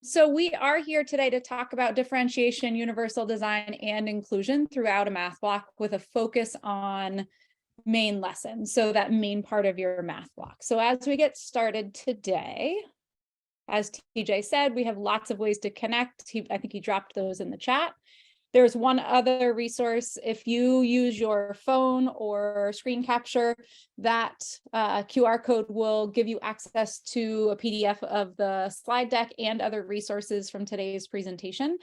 So we are here today to talk about differentiation, universal design, and inclusion throughout a math block with a focus on main lessons. So that main part of your math block. So as we get started today, as TJ said, we have lots of ways to connect. I think he dropped those in the chat. There's one other resource. If you use your phone or screen capture, that QR code will give you access to a PDF of the slide deck and other resources from today's presentation.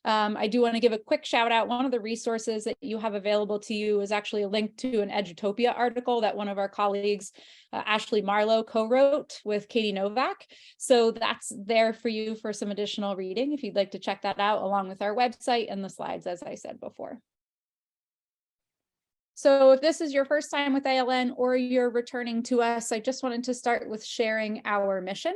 I do want to give a quick shout out. One of the resources that you have available to you is actually a link to an Edutopia article that one of our colleagues, Ashley Marlowe, co-wrote with Katie Novak. So that's there for you for some additional reading if you'd like to check that out, along with our website and the slides, as I said before. So if this is your first time with ALN or you're returning to us, I just wanted to start with sharing our mission.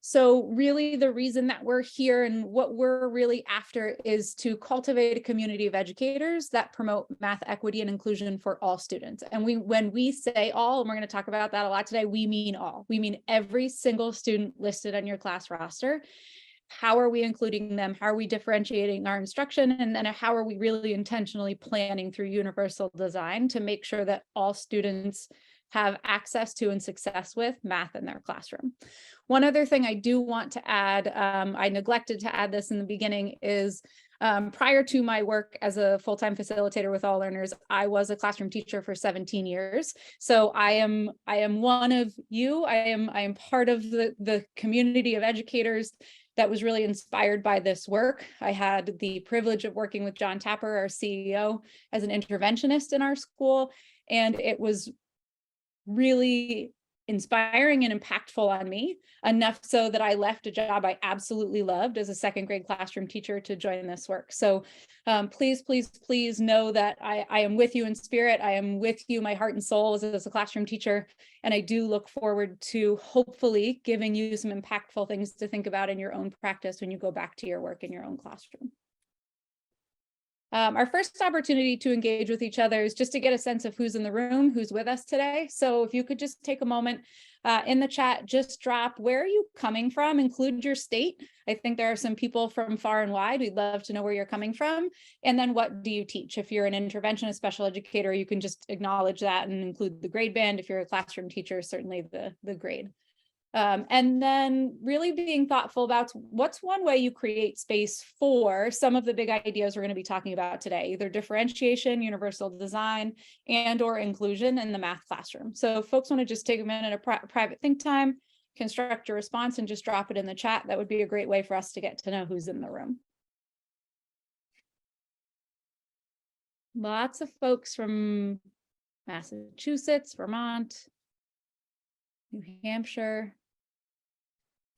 So really the reason that we're here and what we're really after is to cultivate a community of educators that promote math equity and inclusion for all students. And when we say all, and we're going to talk about that a lot today, we mean all. We mean every single student listed on your class roster. How are we including them? How are we differentiating our instruction? And then how are we really intentionally planning through universal design to make sure that all students have access to and success with math in their classroom? One other thing I do want to add, I neglected to add this in the beginning, is prior to my work as a full-time facilitator with All Learners, I was a classroom teacher for 17 years. So I am one of you. I am part of the community of educators that was really inspired by this work. I had the privilege of working with John Tapper, our CEO, as an interventionist in our school, and it was really inspiring and impactful on me, enough so that I left a job I absolutely loved as a second grade classroom teacher to join this work. So please, please, please know that I am with you in spirit. I am with you, my heart and soul, as a classroom teacher. And I do look forward to hopefully giving you some impactful things to think about in your own practice when you go back to your work in your own classroom. Our first opportunity to engage with each other is just to get a sense of who's in the room, who's with us today. So if you could just take a moment in the chat, just drop, where are you coming from? Include your state. I think there are some people from far and wide. We'd love to know where you're coming from. And then what do you teach? If you're an interventionist special educator, you can just acknowledge that and include the grade band. If you're a classroom teacher, certainly the grade. And then really being thoughtful about what's one way you create space for some of the big ideas we're going to be talking about today, either differentiation, universal design, and or inclusion in the math classroom. So if folks want to just take a minute of private think time, construct your response, and just drop it in the chat. That would be a great way for us to get to know who's in the room. Lots of folks from Massachusetts, Vermont, New Hampshire.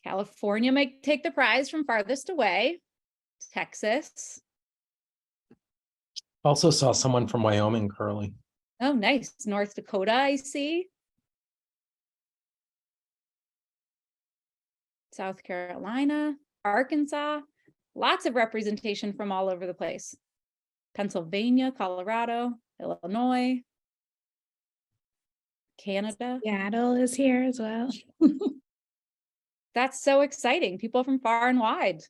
California might take the prize from farthest away. Texas. Also saw someone from Wyoming, Curly. Oh, nice. North Dakota, I see. South Carolina, Arkansas. Lots of representation from all over the place. Pennsylvania, Colorado, Illinois, Canada. Seattle is here as well. That's so exciting. People from far and wide.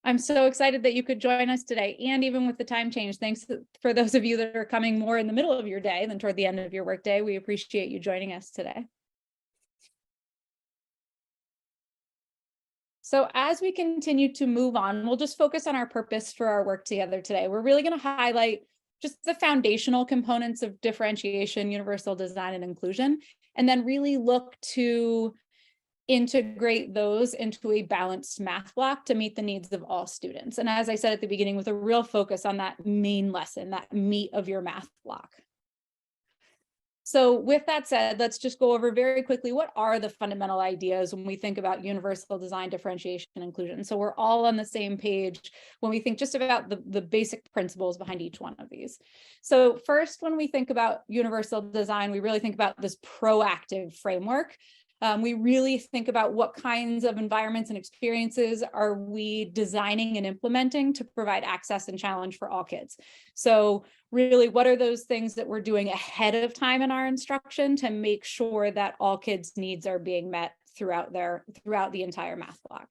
I'm so excited that you could join us today. And even with the time change, thanks for those of you that are coming more in the middle of your day than toward the end of your workday. We appreciate you joining us today. So as we continue to move on, we'll just focus on our purpose for our work together today. We're really going to highlight just the foundational components of differentiation, universal design, and inclusion, and then really look to integrate those into a balanced math block to meet the needs of all students. And as I said at the beginning, with a real focus on that main lesson, that meat of your math block. So with that said, let's just go over very quickly, what are the fundamental ideas when we think about universal design, differentiation, and inclusion? So we're all on the same page when we think just about the basic principles behind each one of these. So first, when we think about universal design, we really think about this proactive framework. We really think about what kinds of environments and experiences are we designing and implementing to provide access and challenge for all kids. So really, what are those things that we're doing ahead of time in our instruction to make sure that all kids' needs are being met throughout the entire math block.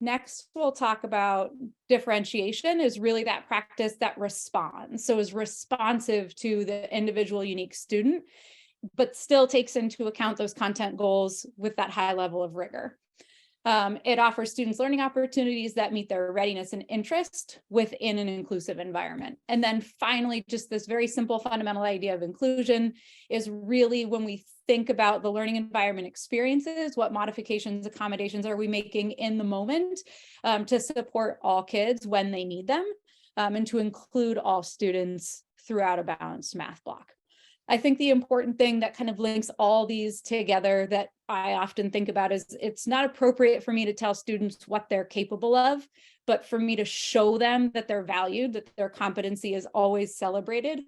Next, we'll talk about differentiation is really that practice that responds. So is responsive to the individual unique student, but still takes into account those content goals with that high level of rigor. It offers students learning opportunities that meet their readiness and interest within an inclusive environment. And then finally, just this very simple fundamental idea of inclusion is really when we think about the learning environment experiences, what modifications, accommodations are we making in the moment to support all kids when they need them, and to include all students throughout a balanced math block. I think the important thing that kind of links all these together that I often think about is it's not appropriate for me to tell students what they're capable of, but for me to show them that they're valued, that their competency is always celebrated,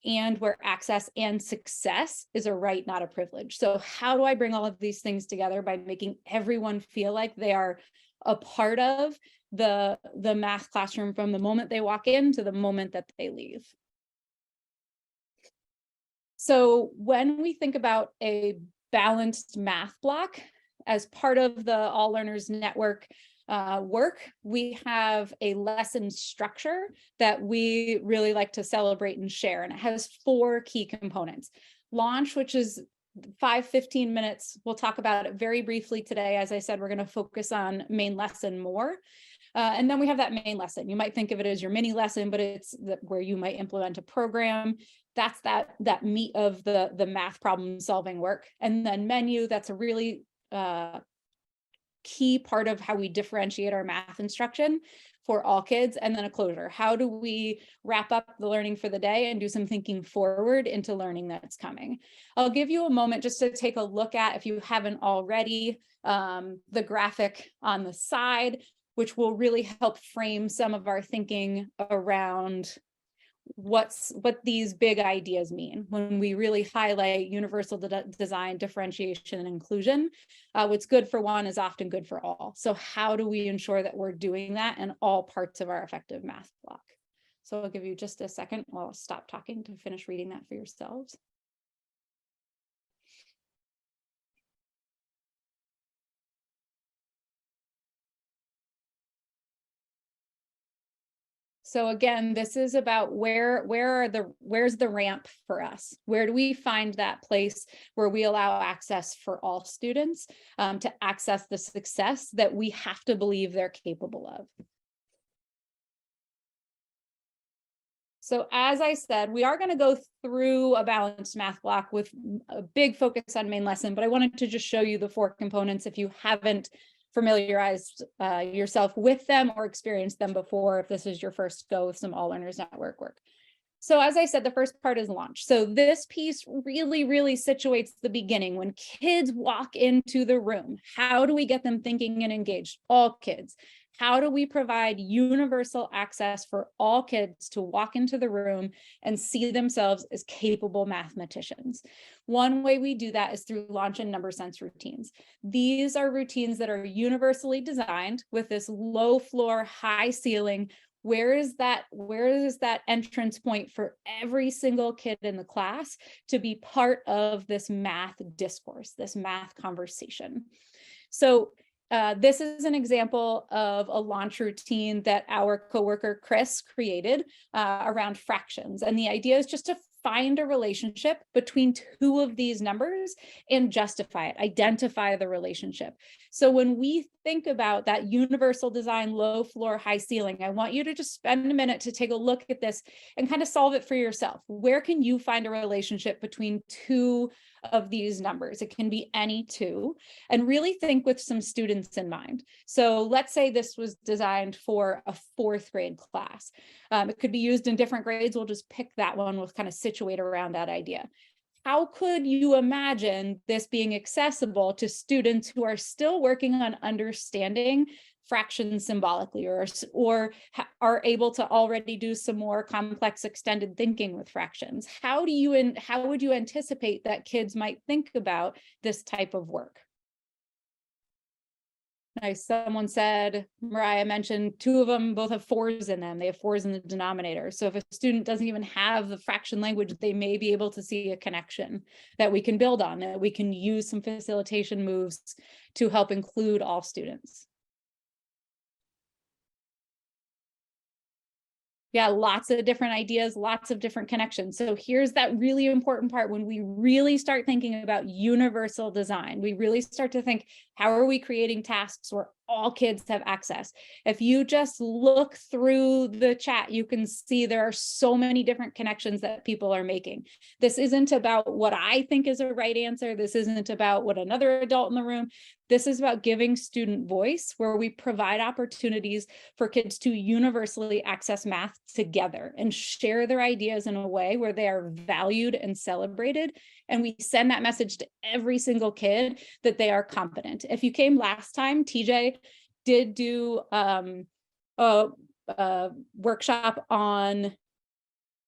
and where access and success is a right, not a privilege. So how do I bring all of these things together by making everyone feel like they are a part of the math classroom from the moment they walk in to the moment that they leave? So when we think about a balanced math block as part of the All Learners Network work, we have a lesson structure that we really like to celebrate and share. And it has 4 key components. Launch, which is 15 minutes. We'll talk about it very briefly today. As I said, we're going to focus on main lesson more. And then we have that main lesson. You might think of it as your mini lesson, but it's where you might implement a program. That's that meat of the math problem solving work. And then menu, that's a really key part of how we differentiate our math instruction for all kids. And then a closure. How do we wrap up the learning for the day and do some thinking forward into learning that's coming? I'll give you a moment just to take a look at, if you haven't already, the graphic on the side, which will really help frame some of our thinking around what these big ideas mean when we really highlight universal design, differentiation, and inclusion. What's good for one is often good for all. So how do we ensure that we're doing that in all parts of our effective math block? So I'll give you just a second while I'll stop talking to finish reading that for yourselves. So again, this is about where's the ramp for us? Where do we find that place where we allow access for all students to access the success that we have to believe they're capable of? So as I said, we are going to go through a balanced math block with a big focus on main lesson, but I wanted to just show you the 4 components if you haven't familiarized yourself with them or experienced them before, if this is your first go with some All Learners Network work. So as I said, the first part is launch. So this piece really, really situates the beginning. When kids walk into the room, how do we get them thinking and engaged? All kids. How do we provide universal access for all kids to walk into the room and see themselves as capable mathematicians? One way we do that is through launch and number sense routines. These are routines that are universally designed with this low floor, high ceiling. Where is that entrance point for every single kid in the class to be part of this math discourse, this math conversation? So this is an example of a launch routine that our coworker Chris created around fractions. And the idea is just to find a relationship between 2 of these numbers and justify it, identify the relationship. So when we think about that universal design, low floor, high ceiling, I want you to just spend a minute to take a look at this and kind of solve it for yourself. Where can you find a relationship between 2 of these numbers? It can be any 2, and really think with some students in mind. So let's say this was designed for a 4th grade class. It could be used in different grades. We'll just pick that one. We'll kind of situate around that idea. How could you imagine this being accessible to students who are still working on understanding fractions symbolically, or are able to already do some more complex extended thinking with fractions? How would you anticipate that kids might think about this type of work? Nice. Someone said, Mariah mentioned 2 of them both have 4s in them. They have 4s in the denominator. So if a student doesn't even have the fraction language, they may be able to see a connection that we can build on, that we can use some facilitation moves to help include all students. Yeah, lots of different ideas, lots of different connections. So here's that really important part when we really start thinking about universal design. We really start to think, how are we creating tasks where all kids have access? If you just look through the chat, you can see there are so many different connections that people are making. This isn't about what I think is a right answer. This isn't about what another adult in the room. This is about giving student voice, where we provide opportunities for kids to universally access math together and share their ideas in a way where they are valued and celebrated. And we send that message to every single kid that they are competent. If you came last time, TJ did do a workshop on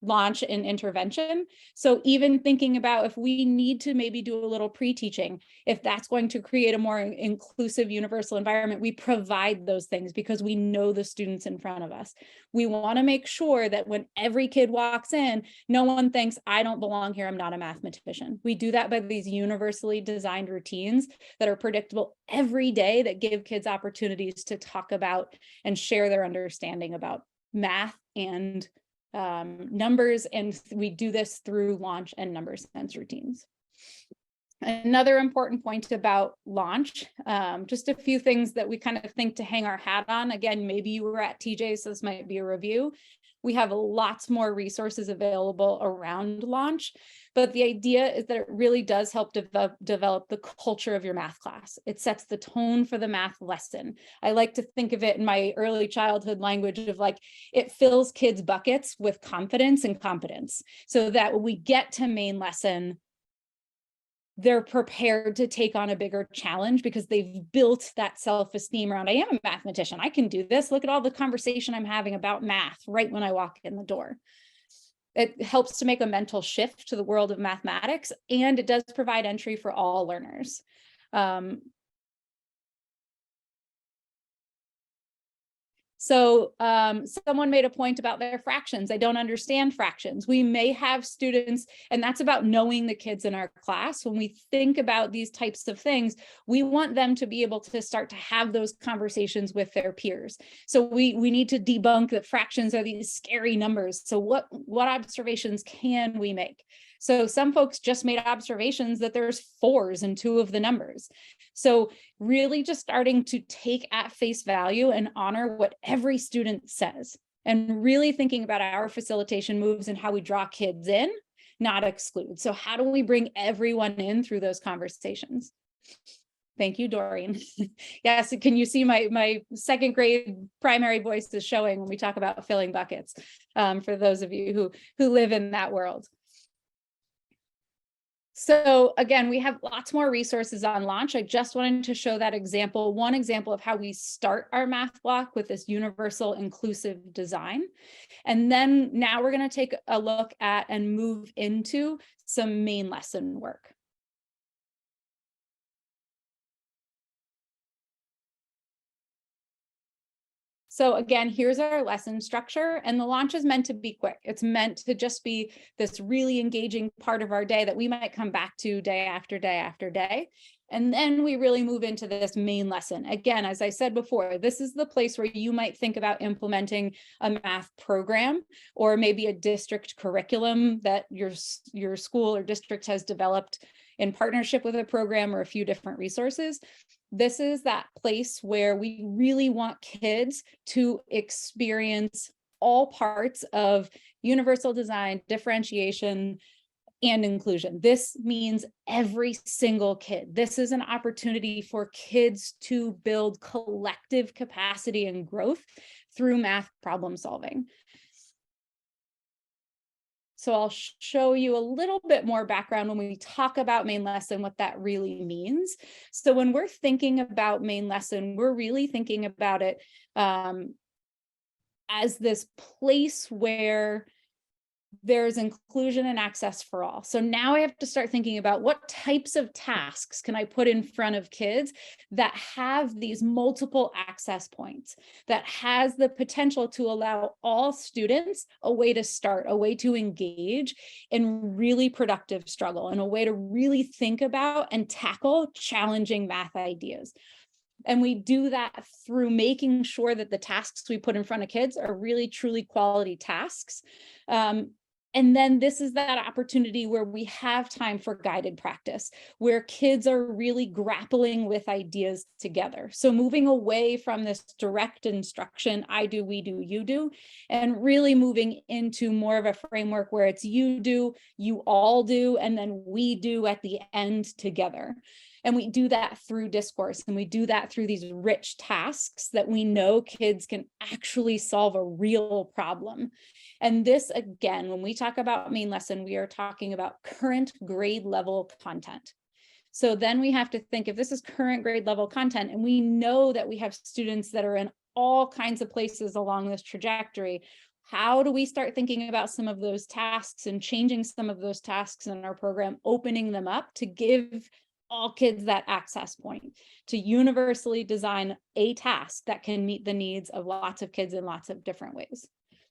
launch and intervention. So even thinking about if we need to maybe do a little pre-teaching, if that's going to create a more inclusive universal environment, we provide those things because we know the students in front of us. We want to make sure that when every kid walks in, no one thinks, I don't belong here, I'm not a mathematician. We do that by these universally designed routines that are predictable every day, that give kids opportunities to talk about and share their understanding about math and numbers, and we do this through launch and number sense routines. Another important point about launch, just a few things that we kind of think to hang our hat on. Again, maybe you were at TJ, so this might be a review. We have lots more resources available around launch, but the idea is that it really does help develop the culture of your math class. It sets the tone for the math lesson. I like to think of it in my early childhood language of like, it fills kids' buckets with confidence and competence, so that when we get to main lesson, they're prepared to take on a bigger challenge because they've built that self-esteem around, I am a mathematician, I can do this. Look at all the conversation I'm having about math right when I walk in the door. It helps to make a mental shift to the world of mathematics, and it does provide entry for all learners. So someone made a point about their fractions. I don't understand fractions. We may have students, and that's about knowing the kids in our class. When we think about these types of things, we want them to be able to start to have those conversations with their peers. So we need to debunk that fractions are these scary numbers. So what observations can we make? So some folks just made observations that there's 4s in 2 of the numbers. So really just starting to take at face value and honor what every student says, and really thinking about our facilitation moves and how we draw kids in, not exclude. So how do we bring everyone in through those conversations? Thank you, Doreen. Yes, can you see my 2nd grade primary voice is showing when we talk about filling buckets, for those of you who live in that world. So again, we have lots more resources on launch. I just wanted to show that example, one example of how we start our math block with this universal inclusive design. And then now we're going to take a look at and move into some main lesson work. So again, here's our lesson structure, and the launch is meant to be quick. It's meant to just be this really engaging part of our day that we might come back to day after day after day. And then we really move into this main lesson. Again, as I said before, this is the place where you might think about implementing a math program, or maybe a district curriculum that your school or district has developed in partnership with a program or a few different resources. This is that place where we really want kids to experience all parts of universal design, differentiation, and inclusion. This means every single kid. This is an opportunity for kids to build collective capacity and growth through math problem solving. So I'll show you a little bit more background when we talk about main lesson, what that really means. So when we're thinking about main lesson, we're really thinking about it as this place where there's inclusion and access for all. So now I have to start thinking about what types of tasks can I put in front of kids that have these multiple access points, that has the potential to allow all students a way to start, a way to engage in really productive struggle, and a way to really think about and tackle challenging math ideas. And we do that through making sure that the tasks we put in front of kids are really truly quality tasks. And then this is that opportunity where we have time for guided practice, where kids are really grappling with ideas together. So moving away from this direct instruction, I do, we do, you do, and really moving into more of a framework where it's you do, you all do, and then we do at the end together. And we do that through discourse, and we do that through these rich tasks that we know kids can actually solve a real problem. And this, again, when we talk about main lesson, we are talking about current grade level content. So then we have to think, if this is current grade level content, and we know that we have students that are in all kinds of places along this trajectory, how do we start thinking about some of those tasks and changing some of those tasks in our program, opening them up to give all kids that access point, to universally design a task that can meet the needs of lots of kids in lots of different ways?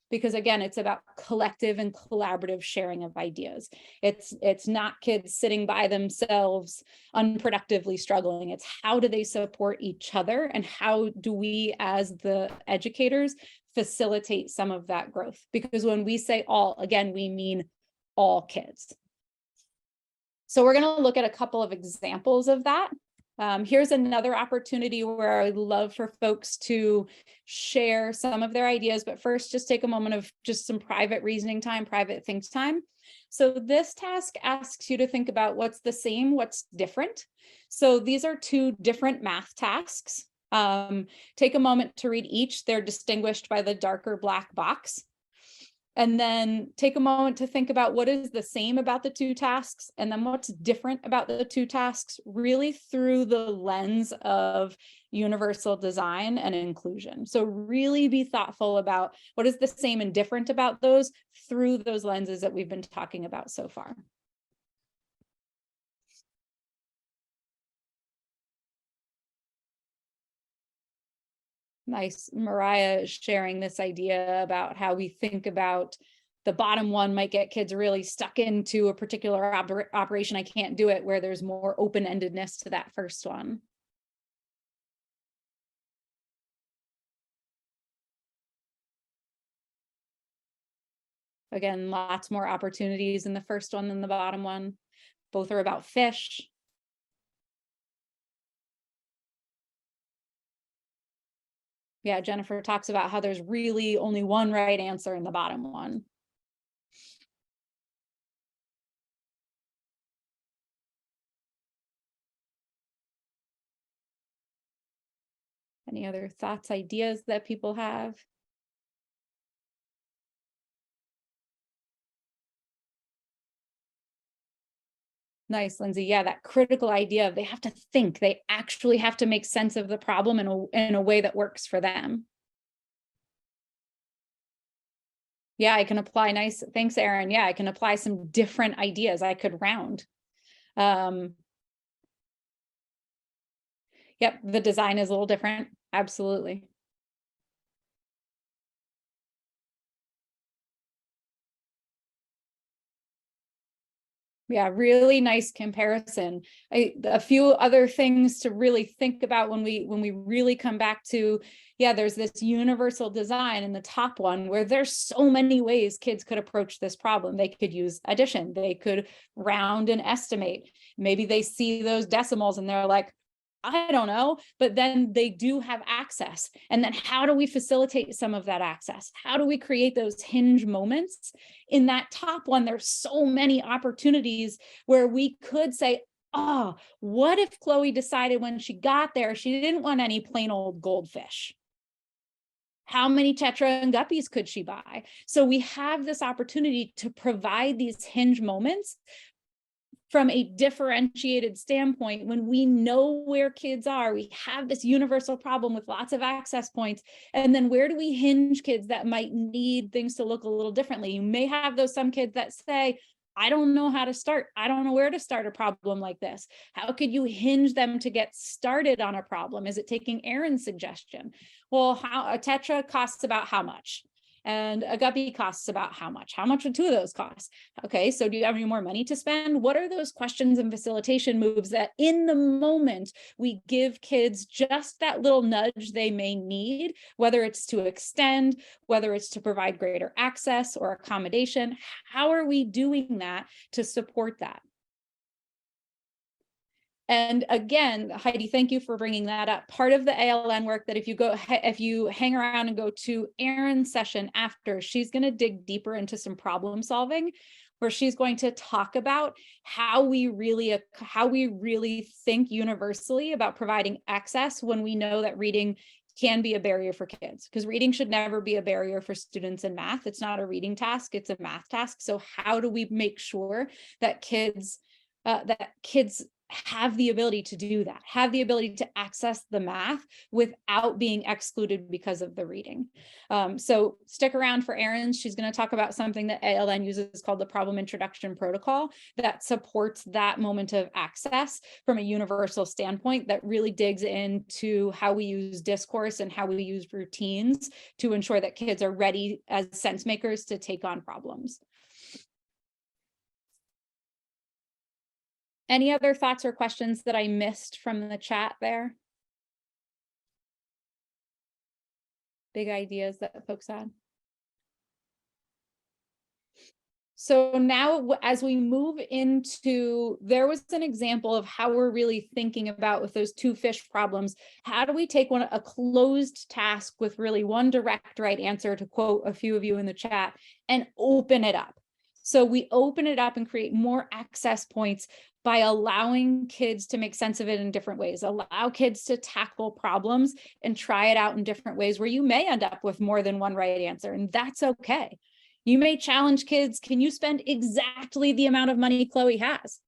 Because again, it's about collective and collaborative sharing of ideas. It's not kids sitting by themselves unproductively struggling. It's how do they support each other, and how do we as the educators facilitate some of that growth? Because when we say all, again, we mean all kids. So we're going to look at a couple of examples of that. Here's another opportunity where I'd love for folks to share some of their ideas, but first just take a moment of just some private reasoning time, private think time. So this task asks you to think about what's the same, what's different. So these are two different math tasks. Take a moment to read each. They're distinguished by the darker black box. And then take a moment to think about what is the same about the two tasks, and then what's different about the two tasks, really through the lens of universal design and inclusion. So really be thoughtful about what is the same and different about those through those lenses that we've been talking about so far. Nice. Mariah is sharing this idea about how we think about the bottom one might get kids really stuck into a particular operation. I can't do it, where there's more open-endedness to that first one. Again, lots more opportunities in the first one than the bottom one. Both are about fish. Yeah, Jennifer talks about how there's really only one right answer in the bottom one. Any other thoughts, ideas that people have? Nice, Lindsay. Yeah, that critical idea of they have to think, they actually have to make sense of the problem in a way that works for them. Yeah, I can apply nice, thanks, Erin. Yeah, I can apply some different ideas. I could round. Yep, the design is a little different. Absolutely. Yeah, really nice comparison. A few other things to really think about when we really come back to, yeah, there's this universal design in the top one where there's so many ways kids could approach this problem. They could use addition, they could round and estimate. Maybe they see those decimals and they're like, I don't know, but then they do have access. And then how do we facilitate some of that access? How do we create those hinge moments? In that top one, there's so many opportunities where we could say, oh, what if Chloe decided when she got there, she didn't want any plain old goldfish? How many tetra and guppies could she buy? So we have this opportunity to provide these hinge moments from a differentiated standpoint, when we know where kids are, we have this universal problem with lots of access points. And then where do we hinge kids that might need things to look a little differently? You may have some kids that say, I don't know how to start. I don't know where to start a problem like this. How could you hinge them to get started on a problem? Is it taking Erin's suggestion? Well, a tetra costs about how much? And a guppy costs about how much? How much would two of those cost? Okay, so do you have any more money to spend? What are those questions and facilitation moves that in the moment we give kids just that little nudge they may need, whether it's to extend, whether it's to provide greater access or accommodation? How are we doing that to support that? And again, Heidi, thank you for bringing that up. Part of the ALN work that if you hang around and go to Erin's session after, she's going to dig deeper into some problem solving, where she's going to talk about how we really think universally about providing access when we know that reading can be a barrier for kids, because reading should never be a barrier for students in math. It's not a reading task, it's a math task. So how do we make sure that kids have the ability to do that, have the ability to access the math without being excluded because of the reading? So stick around for Erin. She's going to talk about something that ALN uses called the problem introduction protocol that supports that moment of access from a universal standpoint, that really digs into how we use discourse and how we use routines to ensure that kids are ready as sense makers to take on problems. Any other thoughts or questions that I missed from the chat there? Big ideas that folks had. So now as we move into, there was an example of how we're really thinking about with those two fish problems. How do we take a closed task with really one direct right answer, to quote a few of you in the chat, and open it up? So we open it up and create more access points by allowing kids to make sense of it in different ways, allow kids to tackle problems and try it out in different ways, where you may end up with more than one right answer, and that's okay. You may challenge kids, can you spend exactly the amount of money Chloe has?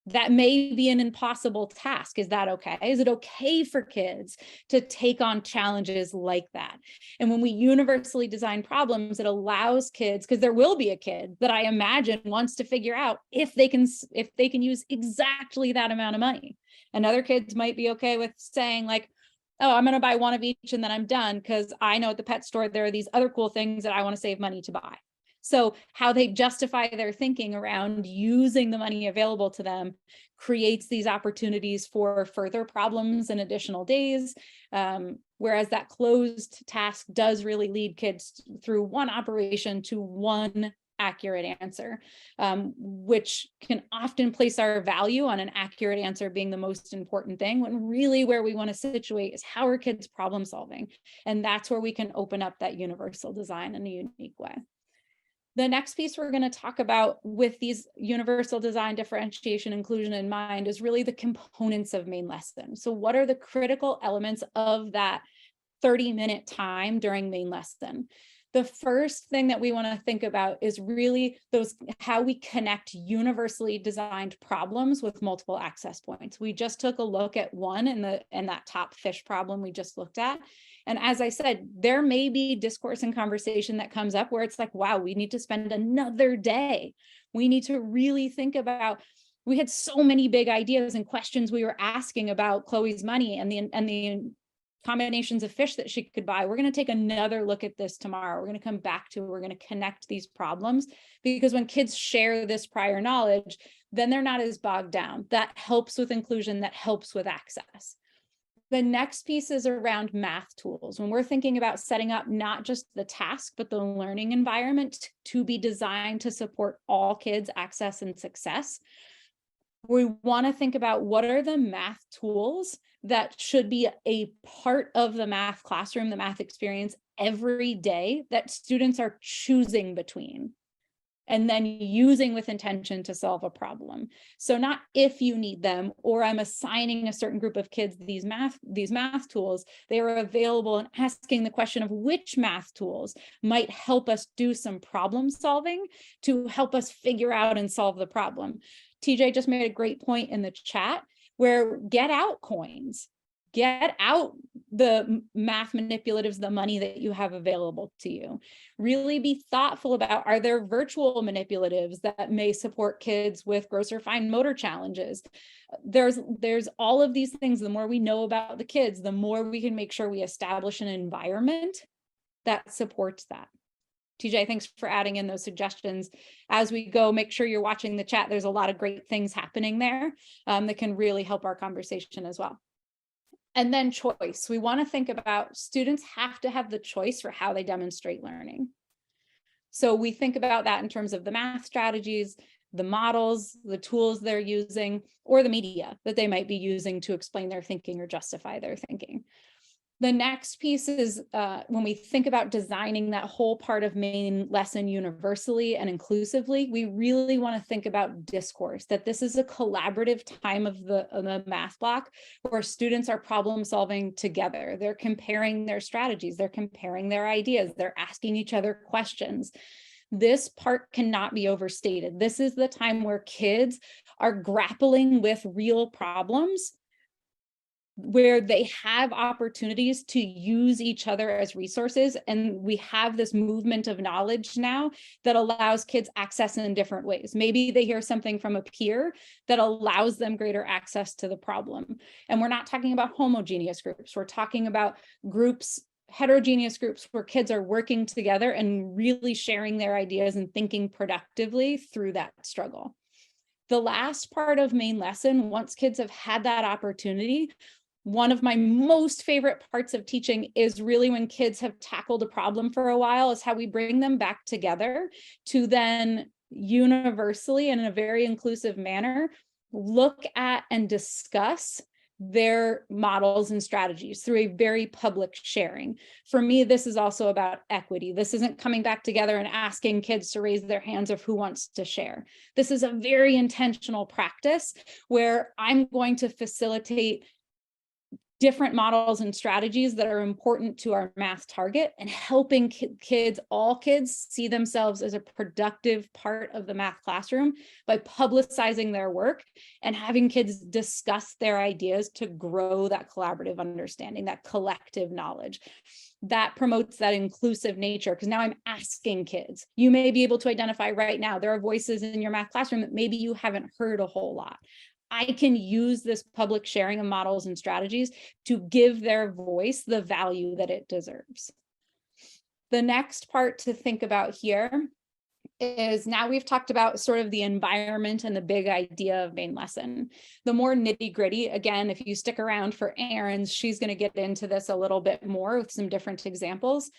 That may be an impossible task. Is that okay? Is it okay for kids to take on challenges like that? And when we universally design problems, it allows kids, because there will be a kid that I imagine wants to figure out if they can use exactly that amount of money. And other kids might be okay with saying like, oh, I'm going to buy one of each and then I'm done, because I know at the pet store there are these other cool things that I want to save money to buy. So how they justify their thinking around using the money available to them creates these opportunities for further problems and additional days. Whereas that closed task does really lead kids through one operation to one accurate answer, which can often place our value on an accurate answer being the most important thing, when really where we want to situate is how are kids problem solving. And that's where we can open up that universal design in a unique way. The next piece we're going to talk about with these universal design, differentiation, inclusion in mind is really the components of main lesson. So what are the critical elements of that 30-minute time during main lesson? The first thing that we want to think about is really how we connect universally designed problems with multiple access points. We just took a look at one in that top fish problem we just looked at. And as I said, there may be discourse and conversation that comes up where it's like, wow, we need to spend another day. We need to really think about, we had so many big ideas and questions we were asking about Chloe's money and the combinations of fish that she could buy. We're going to take another look at this tomorrow. We're going to come back to it. We're going to connect these problems, because when kids share this prior knowledge, then they're not as bogged down. That helps with inclusion, that helps with access. The next piece is around math tools. When we're thinking about setting up not just the task, but the learning environment to be designed to support all kids' access and success, we want to think about what are the math tools that should be a part of the math classroom, the math experience every day that students are choosing between. and then using with intention to solve a problem. So not if you need them, or I'm assigning a certain group of kids these math tools. They are available, and asking the question of which math tools might help us do some problem solving to help us figure out and solve the problem. TJ just made a great point in the chat where get out coins. Get out the math manipulatives, the money that you have available to you. Really be thoughtful about, are there virtual manipulatives that may support kids with gross or fine motor challenges? There's all of these things. The more we know about the kids, the more we can make sure we establish an environment that supports that. TJ, thanks for adding in those suggestions. As we go, make sure you're watching the chat. There's a lot of great things happening there that can really help our conversation as well. And then choice. We want to think about students have to have the choice for how they demonstrate learning. So we think about that in terms of the math strategies, the models, the tools they're using, or the media that they might be using to explain their thinking or justify their thinking. The next piece is when we think about designing that whole part of main lesson universally and inclusively, we really want to think about discourse, that this is a collaborative time of the math block where students are problem solving together. They're comparing their strategies, they're comparing their ideas, they're asking each other questions. This part cannot be overstated. This is the time where kids are grappling with real problems, where they have opportunities to use each other as resources. And we have this movement of knowledge now that allows kids access in different ways. Maybe they hear something from a peer that allows them greater access to the problem. And we're not talking about homogeneous groups. We're talking about groups, heterogeneous groups, where kids are working together and really sharing their ideas and thinking productively through that struggle. The last part of main lesson, once kids have had that opportunity, one of my most favorite parts of teaching is really when kids have tackled a problem for a while, is how we bring them back together to then universally and in a very inclusive manner, look at and discuss their models and strategies through a very public sharing. For me, this is also about equity. This isn't coming back together and asking kids to raise their hands of who wants to share. This is a very intentional practice where I'm going to facilitate different models and strategies that are important to our math target, and helping kids, all kids, see themselves as a productive part of the math classroom by publicizing their work and having kids discuss their ideas to grow that collaborative understanding, that collective knowledge. That promotes that inclusive nature, because now I'm asking kids. You may be able to identify right now, there are voices in your math classroom that maybe you haven't heard a whole lot. I can use this public sharing of models and strategies to give their voice the value that it deserves. The next part to think about here is, now we've talked about sort of the environment and the big idea of main lesson. The more nitty gritty, again, if you stick around for Erin's, she's going to get into this a little bit more with some different examples.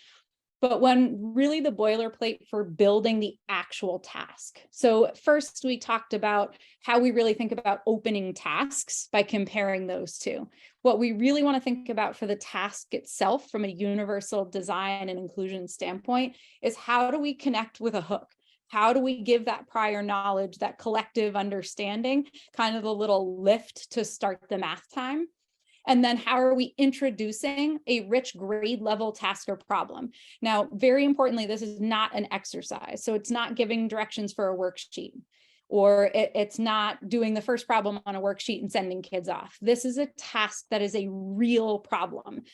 But when really the boilerplate for building the actual task. So first we talked about how we really think about opening tasks by comparing those two. What we really want to think about for the task itself from a universal design and inclusion standpoint is, how do we connect with a hook? How do we give that prior knowledge, that collective understanding, kind of a little lift to start the math time? And then how are we introducing a rich grade level task or problem? Now, very importantly, this is not an exercise. So it's not giving directions for a worksheet, or it's not doing the first problem on a worksheet and sending kids off. This is a task that is a real problem.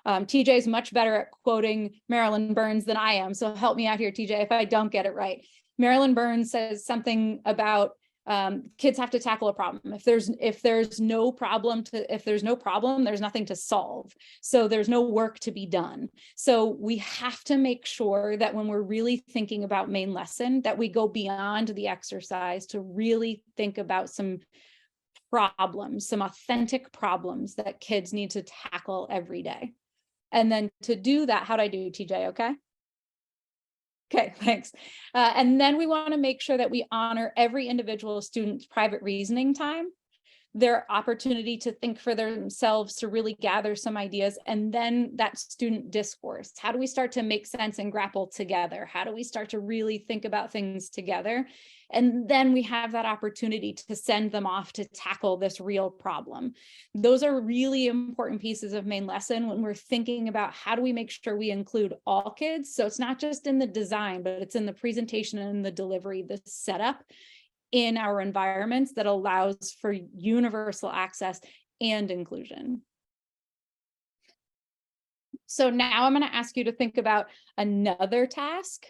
TJ is much better at quoting Marilyn Burns than I am. So help me out here, TJ, if I don't get it right. Marilyn Burns says something about kids have to tackle a problem. If there's no problem, there's nothing to solve. So there's no work to be done. So we have to make sure that when we're really thinking about main lesson, that we go beyond the exercise to really think about some problems, some authentic problems that kids need to tackle every day. And then to do that, how'd I do, TJ? Okay. Okay, thanks. And then we want to make sure that we honor every individual student's private reasoning time. their opportunity to think for themselves, to really gather some ideas, and then that student discourse. How do we start to make sense and grapple together? How do we start to really think about things together? And then we have that opportunity to send them off to tackle this real problem. Those are really important pieces of main lesson when we're thinking about how do we make sure we include all kids. So it's not just in the design, but it's in the presentation and the delivery, the setup in our environments that allows for universal access and inclusion. So now I'm going to ask you to think about another task.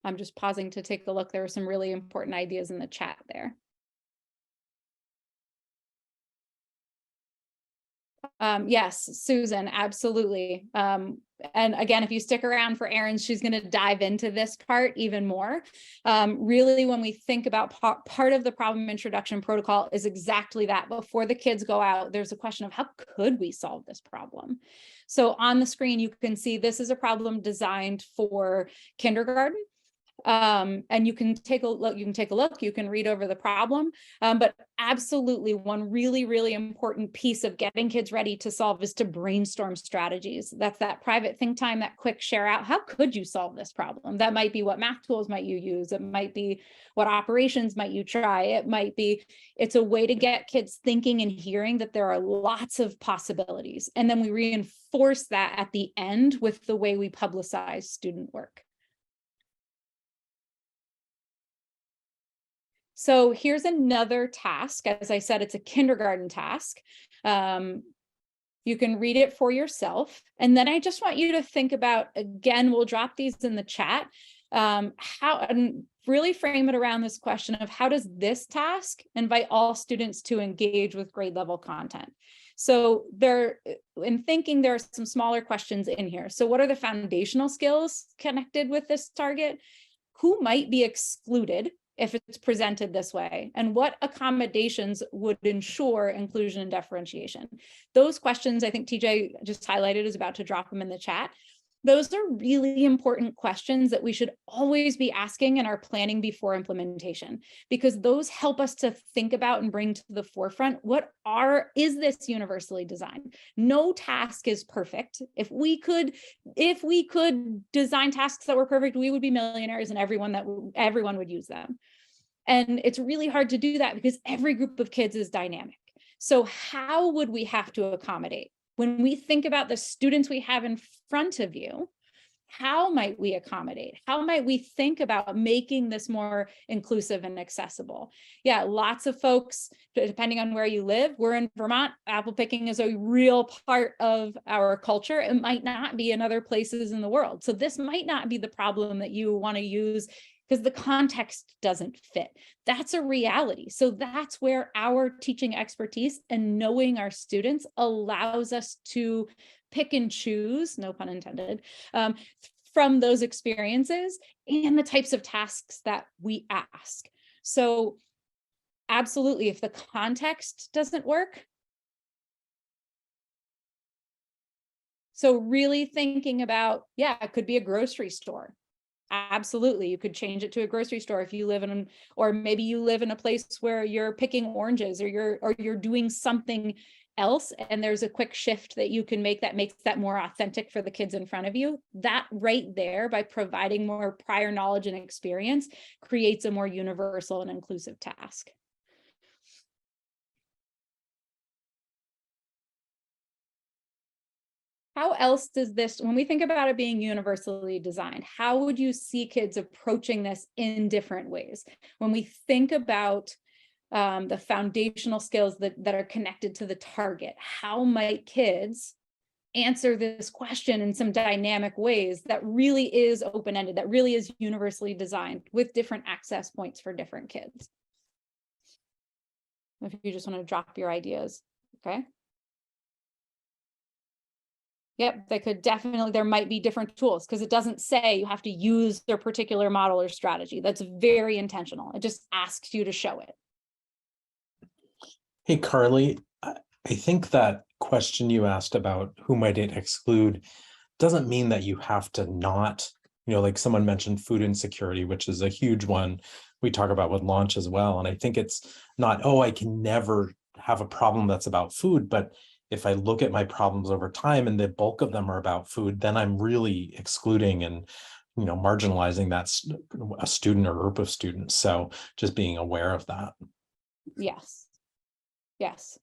I'm just pausing to take a look. There are some really important ideas in the chat there. Yes, Susan, absolutely. And again, if you stick around for Erin's, she's going to dive into this part even more. Really, when we think about part of the problem introduction protocol is exactly that. Before the kids go out, there's a question of how could we solve this problem? So on the screen, you can see this is a problem designed for kindergarten. And you can take a look, you can read over the problem, but absolutely one really, really important piece of getting kids ready to solve is to brainstorm strategies. That's that private think time, that quick share out. How could you solve this problem? That might be what math tools might you use. It might be what operations might you try. It might be, it's a way to get kids thinking and hearing that there are lots of possibilities. And then we reinforce that at the end with the way we publicize student work. So here's another task. As I said, it's a kindergarten task. You can read it for yourself. And then I just want you to think about, again, we'll drop these in the chat, and really frame it around this question of how does this task invite all students to engage with grade level content? So in thinking, there are some smaller questions in here. So what are the foundational skills connected with this target? Who might be excluded if it's presented this way, and what accommodations would ensure inclusion and differentiation? Those questions, I think TJ just highlighted, is about to drop them in the chat. Those are really important questions that we should always be asking in our planning before implementation, because those help us to think about and bring to the forefront, is this universally designed? No task is perfect. If we could design tasks that were perfect, we would be millionaires and everyone would use them. And it's really hard to do that because every group of kids is dynamic. So how would we have to accommodate? When we think about the students we have in front of you, how might we accommodate? How might we think about making this more inclusive and accessible? Yeah, lots of folks, depending on where you live, we're in Vermont, apple picking is a real part of our culture. It might not be in other places in the world. So this might not be the problem that you want to use because the context doesn't fit. That's a reality. So that's where our teaching expertise and knowing our students allows us to pick and choose, no pun intended, from those experiences and the types of tasks that we ask. So absolutely, if the context doesn't work, so really thinking about, yeah, it could be a grocery store. Absolutely, you could change it to a grocery store if you live in, or maybe you live in a place where you're picking oranges, or you're doing something else, and there's a quick shift that you can make that makes that more authentic for the kids in front of you. That right there, by providing more prior knowledge and experience, creates a more universal and inclusive task. How else does this, when we think about it being universally designed, how would you see kids approaching this in different ways? When we think about the foundational skills that are connected to the target, how might kids answer this question in some dynamic ways that really is open-ended, that really is universally designed with different access points for different kids? If you just want to drop your ideas, okay? Yep, they could definitely, there might be different tools because it doesn't say you have to use their particular model or strategy. That's very intentional. It just asks you to show it. Hey, Carly, I think that question you asked about who might it exclude doesn't mean that you have to not like someone mentioned food insecurity, which is a huge one we talk about with launch as well. And I think it's not, oh, I can never have a problem that's about food, but if I look at my problems over time and the bulk of them are about food, then I'm really excluding and marginalizing a student or group of students. So just being aware of that. Yes. Yes.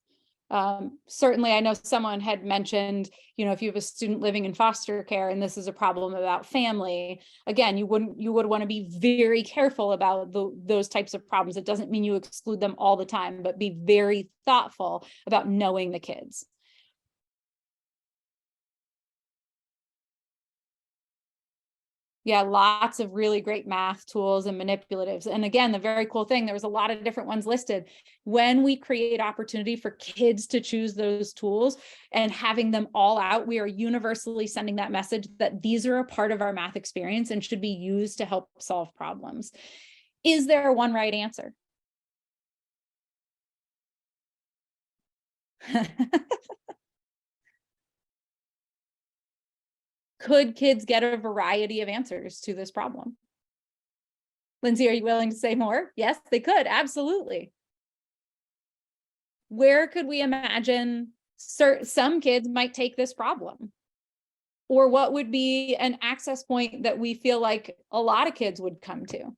Certainly, I know someone had mentioned, if you have a student living in foster care and this is a problem about family, again, you would want to be very careful about those types of problems. It doesn't mean you exclude them all the time, but be very thoughtful about knowing the kids. Yeah, lots of really great math tools and manipulatives. And again, the very cool thing, there was a lot of different ones listed. When we create opportunity for kids to choose those tools and having them all out, we are universally sending that message that these are a part of our math experience and should be used to help solve problems. Is there one right answer? Could kids get a variety of answers to this problem? Lindsay, are you willing to say more? Yes, they could. Absolutely. Where could we imagine some kids might take this problem? Or what would be an access point that we feel like a lot of kids would come to?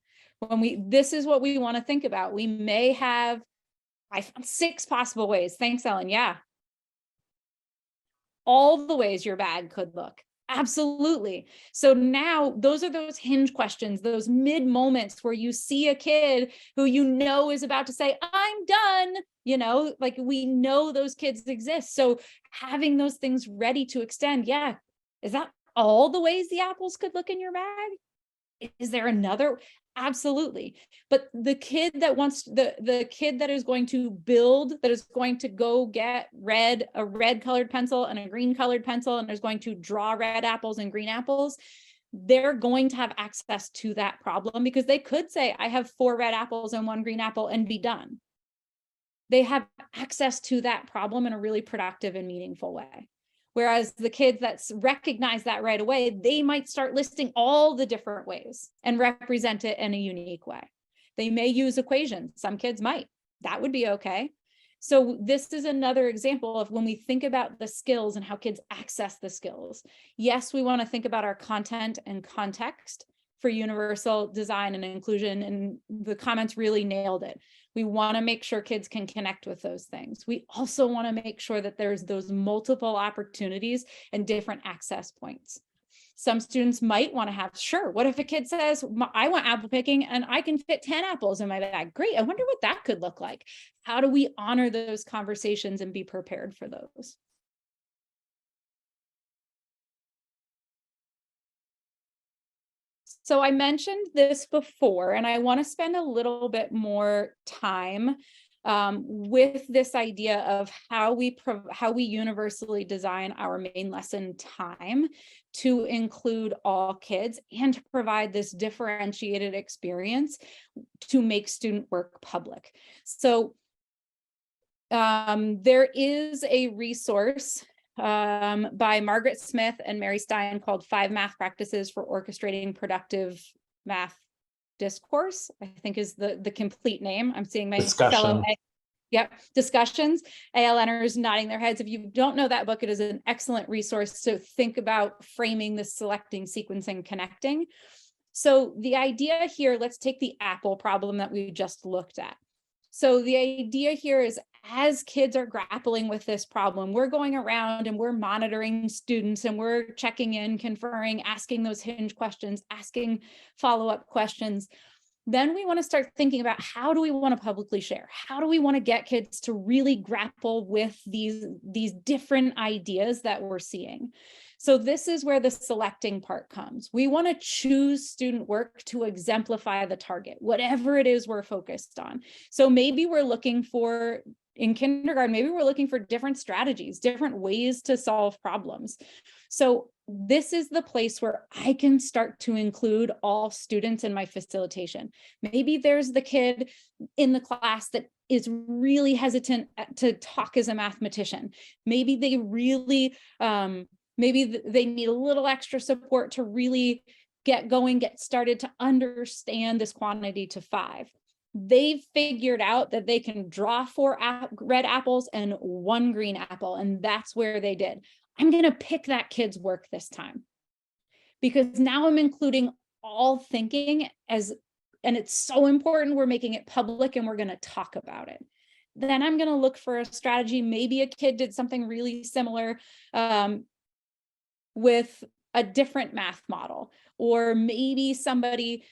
This is what we want to think about. We may have, I found 6 possible ways. Thanks, Ellen. Yeah. All the ways your bag could look. Absolutely. So now those are those hinge questions, those mid moments where you see a kid who is about to say, I'm done, like we know those kids exist. So having those things ready to extend. Yeah. Is that all the ways the apples could look in your bag? Is there another? Absolutely. But the kid that wants the kid that is going to build, that is going to go get a red colored pencil and a green colored pencil, and is going to draw red apples and green apples, they're going to have access to that problem because they could say, I have 4 red apples and 1 green apple and be done. They have access to that problem in a really productive and meaningful way. Whereas the kids that recognize that right away, they might start listing all the different ways and represent it in a unique way. They may use equations. Some kids might. That would be okay. So this is another example of when we think about the skills and how kids access the skills. Yes, we want to think about our content and context for universal design and inclusion, and the comments really nailed it. We want to make sure kids can connect with those things. We also want to make sure that there's those multiple opportunities and different access points. Some students might want to have, sure, what if a kid says, I want apple picking and I can fit 10 apples in my bag? Great, I wonder what that could look like. How do we honor those conversations and be prepared for those? So I mentioned this before, and I want to spend a little bit more time with this idea of how we universally design our main lesson time to include all kids and to provide this differentiated experience to make student work public. So there is a resource by Margaret Smith and Mary Stein called 5 Math Practices for Orchestrating Productive Math Discourse, I think is the complete name. I'm seeing my fellow discussions. ALNers nodding their heads. If you don't know that book, it is an excellent resource to think about framing the selecting, sequencing, connecting. So the idea here, let's take the apple problem that we just looked at. So the idea here is, as kids are grappling with this problem, we're going around and we're monitoring students and we're checking in, conferring, asking those hinge questions, asking follow-up questions. Then we want to start thinking about, how do we want to publicly share? How do we want to get kids to really grapple with these different ideas that we're seeing? So this is where the selecting part comes. We want to choose student work to exemplify the target, whatever it is we're focused on. So maybe we're looking for, in kindergarten, maybe we're looking for different strategies, different ways to solve problems. So this is the place where I can start to include all students in my facilitation. Maybe there's the kid in the class that is really hesitant to talk as a mathematician. Maybe they really, maybe they need a little extra support to really get started to understand this quantity to 5. They've figured out that they can draw 4 red apples and 1 green apple, and that's where they did. I'm going to pick that kid's work this time, because now I'm including all thinking and it's so important we're making it public and we're going to talk about it. Then I'm going to look for a strategy. Maybe a kid did something really similar with a different math model, or maybe somebody,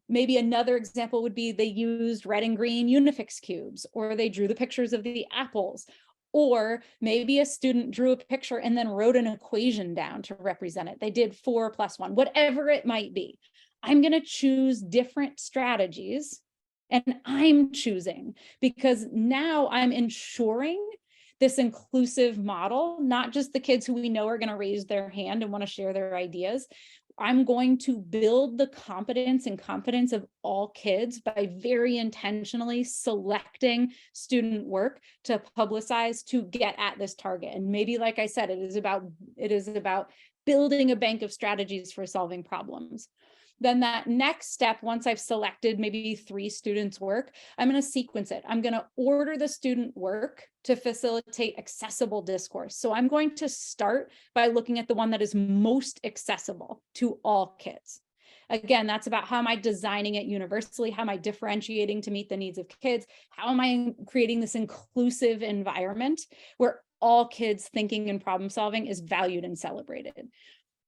maybe another example would be they used red and green Unifix cubes, or they drew the pictures of the apples, or maybe a student drew a picture and then wrote an equation down to represent it. They did 4 + 1, whatever it might be. I'm going to choose different strategies, and I'm choosing, because now I'm ensuring this inclusive model, not just the kids who we know are going to raise their hand and want to share their ideas. I'm going to build the competence and confidence of all kids by very intentionally selecting student work to publicize to get at this target. And maybe, like I said, it is about building a bank of strategies for solving problems. Then that next step, once I've selected maybe 3 students' work, I'm going to sequence it. I'm going to order the student work to facilitate accessible discourse. So I'm going to start by looking at the one that is most accessible to all kids. Again, that's about how am I designing it universally? How am I differentiating to meet the needs of kids? How am I creating this inclusive environment where all kids' thinking and problem solving is valued and celebrated?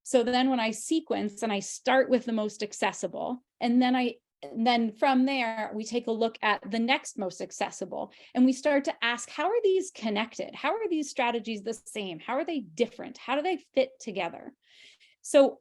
So then when I sequence and I start with the most accessible, and then from there, we take a look at the next most accessible, and we start to ask, how are these connected? How are these strategies the same? How are they different? How do they fit together? So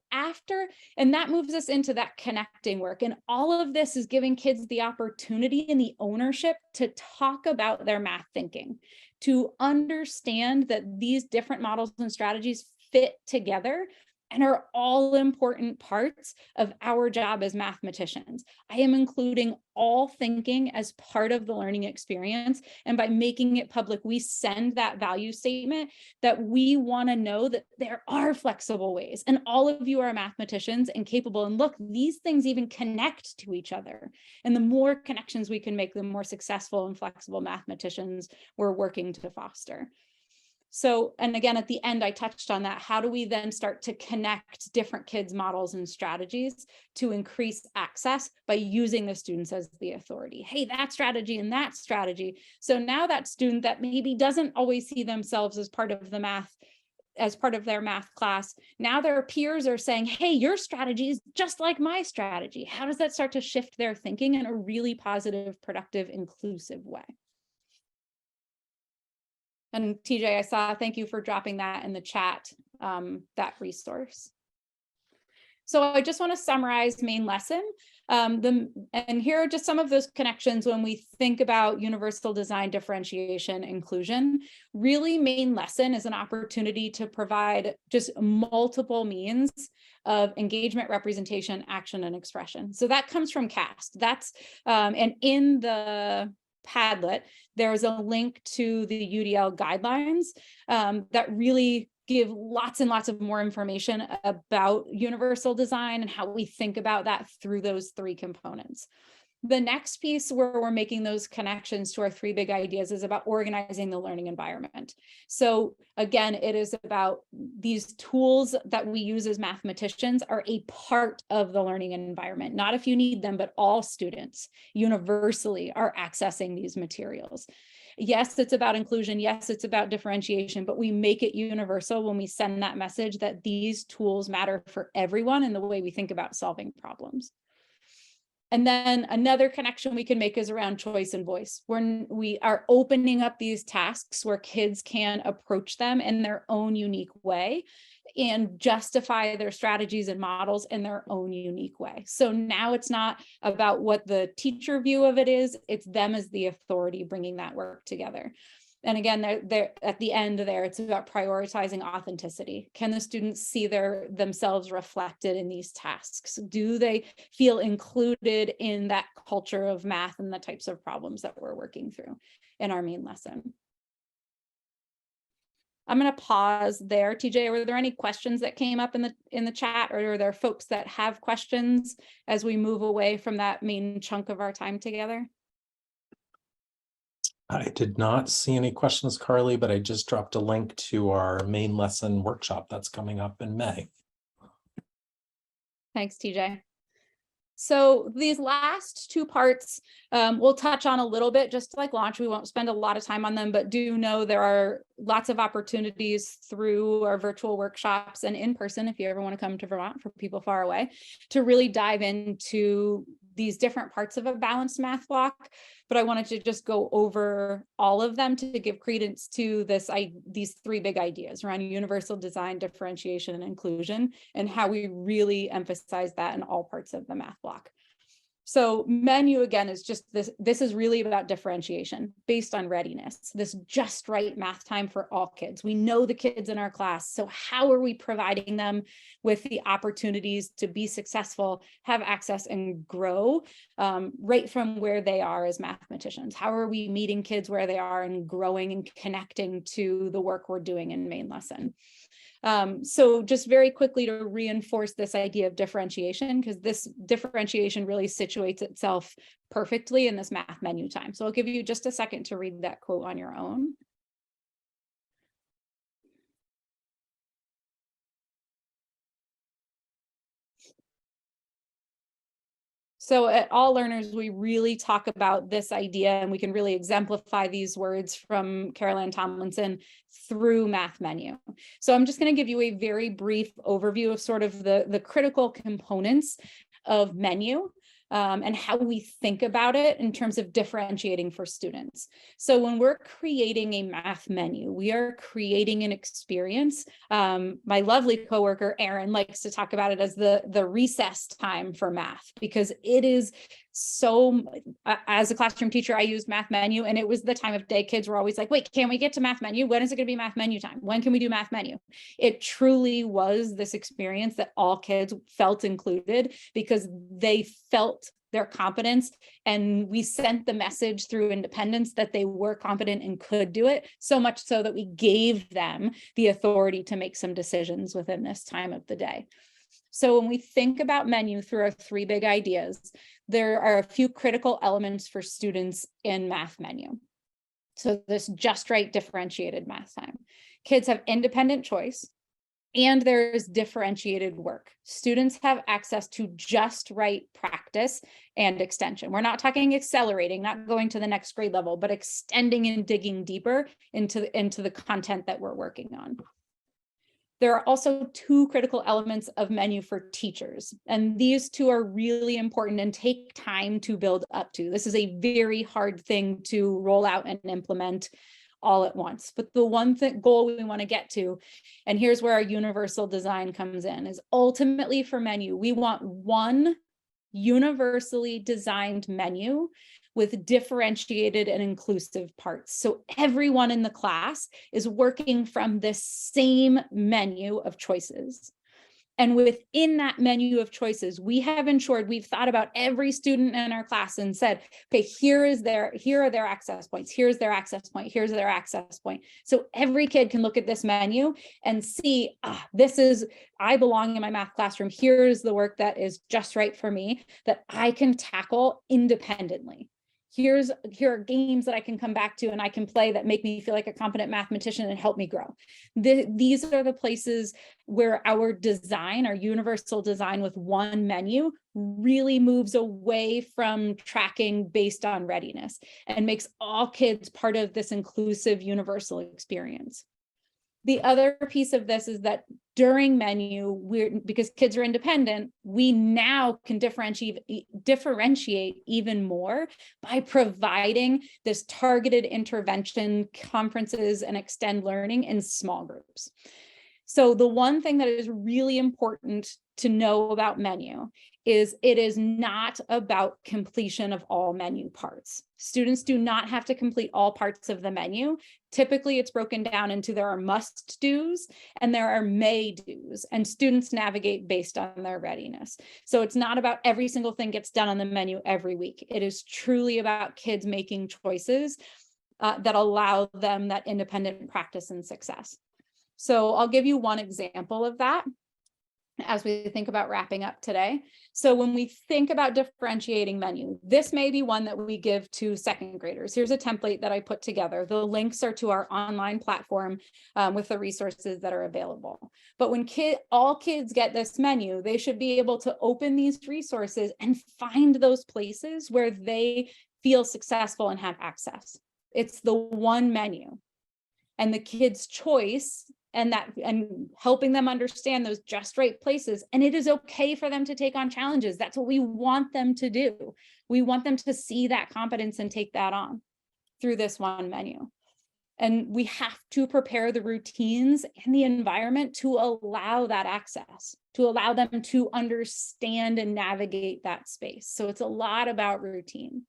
and that moves us into that connecting work. And all of this is giving kids the opportunity and the ownership to talk about their math thinking, to understand that these different models and strategies fit together and are all important parts of our job as mathematicians. I am including all thinking as part of the learning experience. And by making it public, we send that value statement that we want to know that there are flexible ways. And all of you are mathematicians and capable. And look, these things even connect to each other. And the more connections we can make, the more successful and flexible mathematicians we're working to foster. So, and again, at the end, I touched on that. How do we then start to connect different kids' models and strategies to increase access by using the students as the authority? Hey, that strategy and that strategy. So now that student that maybe doesn't always see themselves as part of their math class, now their peers are saying, hey, your strategy is just like my strategy. How does that start to shift their thinking in a really positive, productive, inclusive way? And TJ, thank you for dropping that in the chat, that resource. So I just want to summarize main lesson. And here are just some of those connections when we think about universal design, differentiation, inclusion. Really, main lesson is an opportunity to provide just multiple means of engagement, representation, action, and expression. So that comes from CAST. And in the Padlet, there's a link to the UDL guidelines that really give lots and lots of more information about universal design and how we think about that through those 3 components. The next piece where we're making those connections to our 3 big ideas is about organizing the learning environment. So again, it is about these tools that we use as mathematicians are a part of the learning environment, not if you need them, but all students universally are accessing these materials. Yes, it's about inclusion. Yes, it's about differentiation, but we make it universal when we send that message that these tools matter for everyone in the way we think about solving problems. And then another connection we can make is around choice and voice, when we are opening up these tasks where kids can approach them in their own unique way and justify their strategies and models in their own unique way. So now it's not about what the teacher view of it is, it's them as the authority bringing that work together. And again, they're at the end there, it's about prioritizing authenticity. Can the students see themselves reflected in these tasks? Do they feel included in that culture of math and the types of problems that we're working through in our main lesson? I'm going to pause there. TJ, were there any questions that came up in the chat, or are there folks that have questions as we move away from that main chunk of our time together? I did not see any questions, Carly, but I just dropped a link to our main lesson workshop that's coming up in May. Thanks, TJ. So these last two parts we'll touch on a little bit, just like launch. We won't spend a lot of time on them, but do know there are lots of opportunities through our virtual workshops and in person, if you ever want to come to Vermont for people far away, to really dive into these different parts of a balanced math block. But I wanted to just go over all of them to give credence to these three big ideas around universal design, differentiation, and inclusion, and how we really emphasize that in all parts of the math block. So menu, again, is just this is really about differentiation based on readiness, this just right math time for all kids. We know the kids in our class, so how are we providing them with the opportunities to be successful, have access, and grow right from where they are as mathematicians? How are we meeting kids where they are and growing and connecting to the work we're doing in main lesson? So just very quickly to reinforce this idea of differentiation, because this differentiation really situates itself perfectly in this math menu time. So I'll give you just a second to read that quote on your own. So at All Learners, we really talk about this idea, and we can really exemplify these words from Caroline Tomlinson through math menu. So I'm just going to give you a very brief overview of sort of the critical components of menu. And how we think about it in terms of differentiating for students. So when we're creating a math menu, we are creating an experience. My lovely coworker, Erin, likes to talk about it as the recess time for math, because it is so, as a classroom teacher, I used math menu, and it was the time of day kids were always like, wait, can we get to math menu? When is it going to be math menu time? When can we do math menu? It truly was this experience that all kids felt included, because they felt their competence, and we sent the message through independence that they were competent and could do it, so much so that we gave them the authority to make some decisions within this time of the day. So when we think about menu through our three big ideas, there are a few critical elements for students in math menu. So this just right differentiated math time. Kids have independent choice, and there's differentiated work. Students have access to just right practice and extension. We're not talking accelerating, not going to the next grade level, but extending and digging deeper into the content that we're working on. There are also two critical elements of menu for teachers, and these two are really important and take time to build up to. This is a very hard thing to roll out and implement all at once. But the one goal we want to get to, and here's where our universal design comes in, is ultimately for menu, we want one universally designed menu with differentiated and inclusive parts. So everyone in the class is working from this same menu of choices. And within that menu of choices, we have ensured we've thought about every student in our class and said, okay, here are their access points. Here's their access point. Here's their access point. So every kid can look at this menu and see, I belong in my math classroom. Here's the work that is just right for me that I can tackle independently. Here are games that I can come back to and I can play that make me feel like a competent mathematician and help me grow. These are the places where our design, our universal design with one menu, really moves away from tracking based on readiness and makes all kids part of this inclusive universal experience. The other piece of this is that during menu, because kids are independent, we now can differentiate even more by providing this targeted intervention, conferences, and extend learning in small groups. So the one thing that is really important to know about menu is it is not about completion of all menu parts. Students do not have to complete all parts of the menu. Typically, it's broken down into there are must-dos and there are may-dos, and students navigate based on their readiness. So it's not about every single thing gets done on the menu every week. It is truly about kids making choices that allow them that independent practice and success. So I'll give you one example of that as we think about wrapping up today. So when we think about differentiating menu, this may be one that we give to second graders. Here's a template that I put together. The links are to our online platform with the resources that are available. But when all kids get this menu, they should be able to open these resources and find those places where they feel successful and have access. It's the one menu. And the kid's choice and helping them understand those just right places. And it is okay for them to take on challenges. That's what we want them to do. We want them to see that competence and take that on through this one menu. And we have to prepare the routines and the environment to allow that access, to allow them to understand and navigate that space. So it's a lot about routine.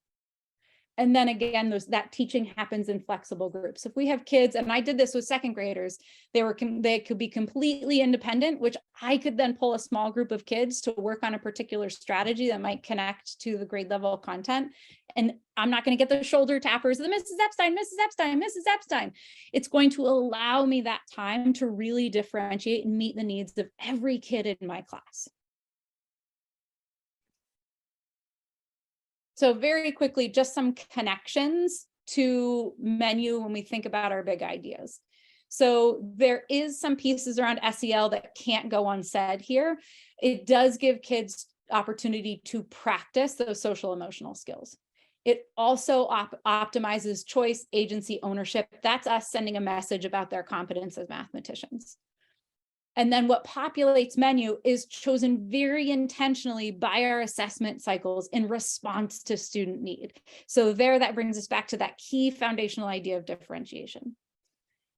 And then again, that teaching happens in flexible groups. If we have kids, and I did this with second graders, they could be completely independent, which I could then pull a small group of kids to work on a particular strategy that might connect to the grade level content. And I'm not going to get the shoulder tappers, the Mrs. Epstein, Mrs. Epstein, Mrs. Epstein. It's going to allow me that time to really differentiate and meet the needs of every kid in my class. So very quickly, just some connections to menu when we think about our big ideas. So there is some pieces around SEL that can't go unsaid here. It does give kids opportunity to practice those social emotional skills. It also optimizes choice, agency, ownership. That's us sending a message about their competence as mathematicians. And then what populates menu is chosen very intentionally by our assessment cycles in response to student need. So that brings us back to that key foundational idea of differentiation.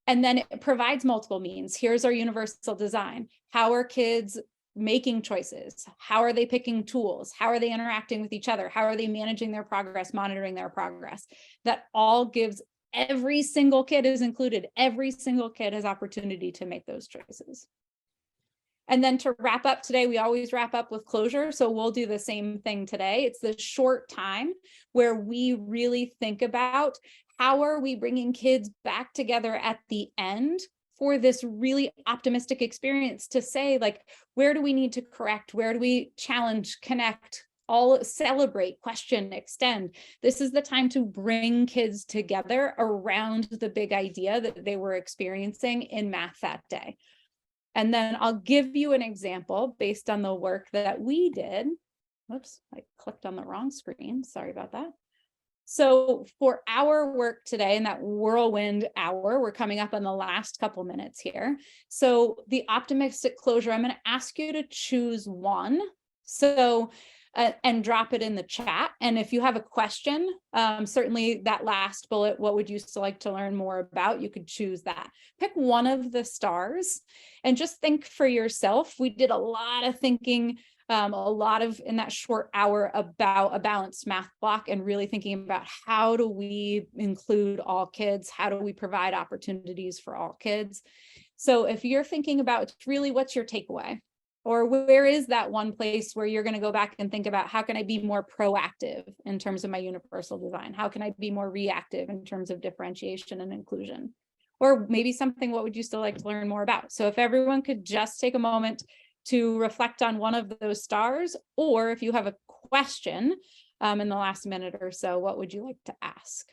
And then it provides multiple means. Here's our universal design. How are kids making choices? How are they picking tools? How are they interacting with each other? How are they managing their progress, monitoring their progress? That all gives every single kid is included. Every single kid has opportunity to make those choices. And then to wrap up today, we always wrap up with closure. So we'll do the same thing today. It's the short time where we really think about how are we bringing kids back together at the end for this really optimistic experience to say, like, where do we need to correct? Where do we challenge, connect, all celebrate, question, extend? This is the time to bring kids together around the big idea that they were experiencing in math that day. And then I'll give you an example based on the work that we did. Whoops, I clicked on the wrong screen. Sorry about that. So for our work today in that whirlwind hour, we're coming up on the last couple minutes here. So the optimistic closure, I'm going to ask you to choose one. So and drop it in the chat. And if you have a question, certainly that last bullet, what would you still like to learn more about? You could choose that. Pick one of the stars and just think for yourself. We did a lot of thinking, in that short hour about a balanced math block and really thinking about how do we include all kids? How do we provide opportunities for all kids? So if you're thinking about really what's your takeaway? Or where is that one place where you're going to go back and think about how can I be more proactive in terms of my universal design? How can I be more reactive in terms of differentiation and inclusion? Or maybe something, what would you still like to learn more about? So if everyone could just take a moment to reflect on one of those stars, or if you have a question in the last minute or so, what would you like to ask?